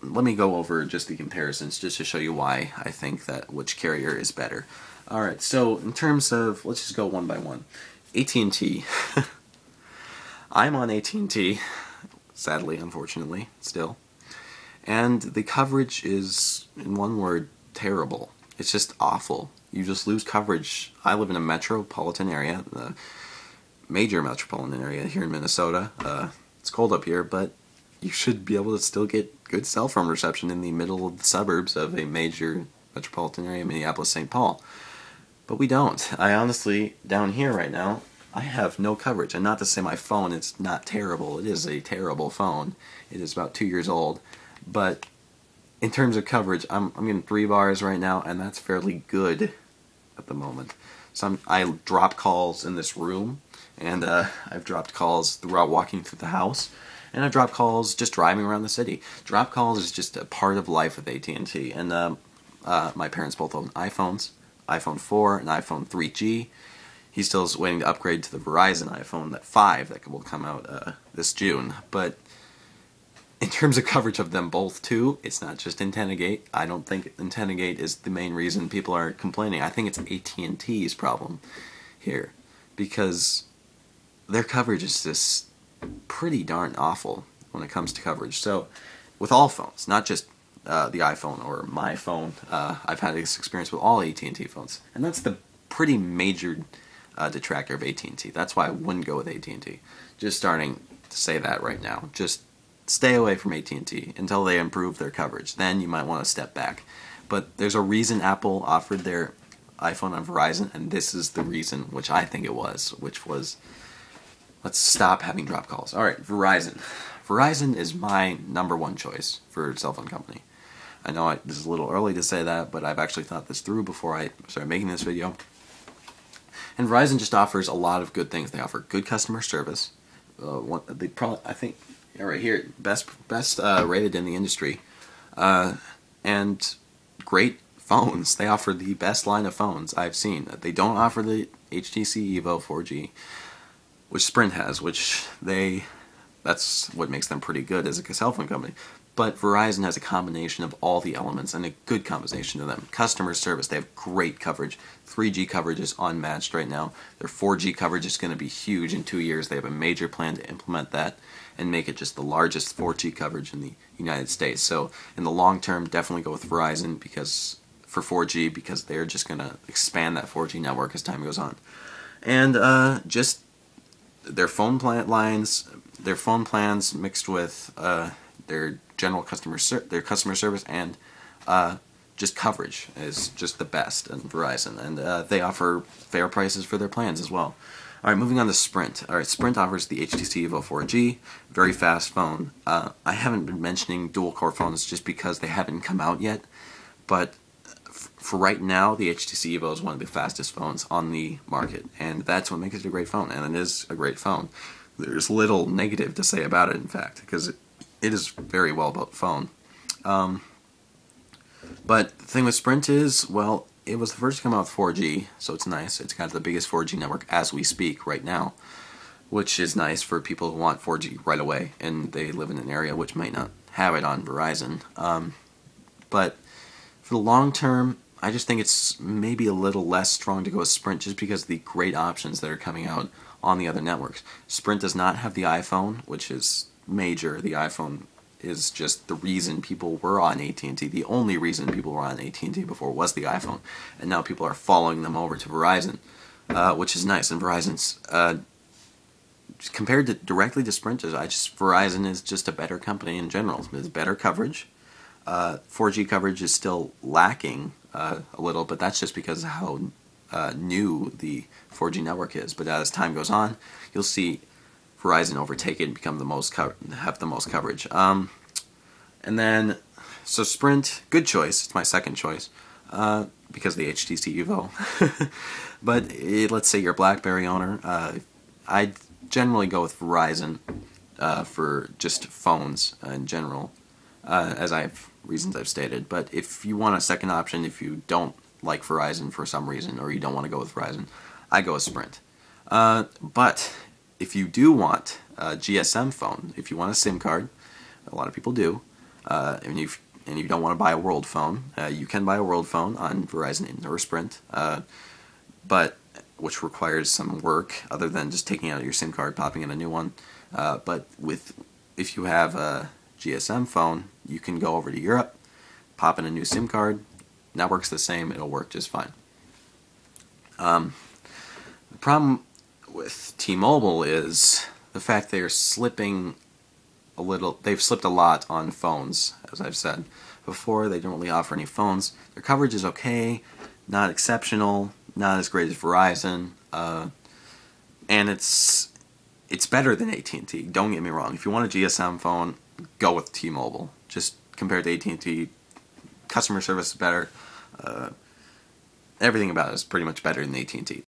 let me go over just the comparisons just to show you why I think that which carrier is better. Alright, so in terms of, let's just go one by one. AT&T. I'm on AT&T, sadly, unfortunately, still. And the coverage is, in one word, terrible. It's just awful. You just lose coverage. I live in a metropolitan area, a major metropolitan area here in Minnesota. It's cold up here, but you should be able to still get good cell phone reception in the middle of the suburbs of a major metropolitan area, Minneapolis, St. Paul. But we don't. I honestly, down here right now, I have no coverage. And not to say my phone is not terrible. It is a terrible phone. It is about 2 years old. But in terms of coverage, I'm getting 3 bars right now, and that's fairly good at the moment. So I drop calls in this room, and I've dropped calls throughout walking through the house, and I've dropped calls just driving around the city. Drop calls is just a part of life with AT&T, and my parents both own iPhones, iPhone 4 and iPhone 3G. He still is waiting to upgrade to the Verizon iPhone 5 that will come out this June, but in terms of coverage of them both too, it's not just AntennaGate. I don't think AntennaGate is the main reason people are complaining. I think it's AT&T's problem here, because their coverage is just pretty darn awful when it comes to coverage. So with all phones, not just the iPhone or my phone, I've had this experience with all AT&T phones, and that's the pretty major detractor of AT&T. That's why I wouldn't go with AT&T. Just starting to say that right now. Just stay away from AT&T until they improve their coverage. Then you might want to step back. But there's a reason Apple offered their iPhone on Verizon, and this is the reason, which I think it was, which was, let's stop having drop calls. Alright, Verizon. Verizon is my #1 choice for cell phone company. I know this is a little early to say that, but I've actually thought this through before I started making this video. And Verizon just offers a lot of good things. They offer good customer service. I think, right here, best rated in the industry, and great phones. They offer the best line of phones I've seen. They don't offer the HTC Evo 4G, which Sprint has, that's what makes them pretty good as a cell phone company. But Verizon has a combination of all the elements, and a good combination of them. Customer service, they have great coverage. 3G coverage is unmatched right now. Their 4G coverage is going to be huge in 2 years. They have a major plan to implement that and make it just the largest 4G coverage in the United States. So in the long term, definitely go with Verizon for 4G, because they're just going to expand that 4G network as time goes on. And just their phone plans mixed with their general customer service and just coverage is just the best in Verizon, and they offer fair prices for their plans as well. Alright, moving on to Sprint. Alright, Sprint offers the HTC Evo 4G, very fast phone. I haven't been mentioning dual-core phones just because they haven't come out yet, but for right now, the HTC Evo is one of the fastest phones on the market, and that's what makes it a great phone, and it is a great phone. There's little negative to say about it, in fact, because it is a very well-built phone. But the thing with Sprint is, well, it was the first to come out with 4G, so it's nice. It's got the biggest 4G network as we speak right now, which is nice for people who want 4G right away, and they live in an area which might not have it on Verizon. But for the long term, I just think it's maybe a little less strong to go with Sprint just because of the great options that are coming out on the other networks. Sprint does not have the iPhone, which is major. The iPhone is just the reason people were on AT&T. The only reason people were on AT&T before was the iPhone, and now people are following them over to Verizon, which is nice. And Verizon's compared directly to Sprint, Verizon is just a better company in general. It's better coverage. 4G coverage is still lacking a little, but that's just because of how new the 4G network is. But as time goes on, you'll see Verizon overtake it and become have the most coverage. And then, so Sprint, good choice. It's my second choice because of the HTC Evo. But let's say you're a BlackBerry owner. I generally go with Verizon for just phones in general, as reasons I've stated. But if you want a second option, if you don't like Verizon for some reason, or you don't want to go with Verizon, I go with Sprint. But if you do want a GSM phone, if you want a SIM card, a lot of people do, And you don't want to buy a World phone, you can buy a World phone on Verizon or Sprint, but which requires some work other than just taking out your SIM card, popping in a new one. But if you have a GSM phone, you can go over to Europe, pop in a new SIM card. Network's the same; it'll work just fine. The problem with T-Mobile is the fact they're slipping a little. They've slipped a lot on phones, as I've said before. They don't really offer any phones. Their coverage is okay, not exceptional, not as great as Verizon, and it's better than AT&T. Don't get me wrong. If you want a GSM phone, go with T-Mobile. Just compared to AT&T, customer service is better. Everything about it is pretty much better than AT&T.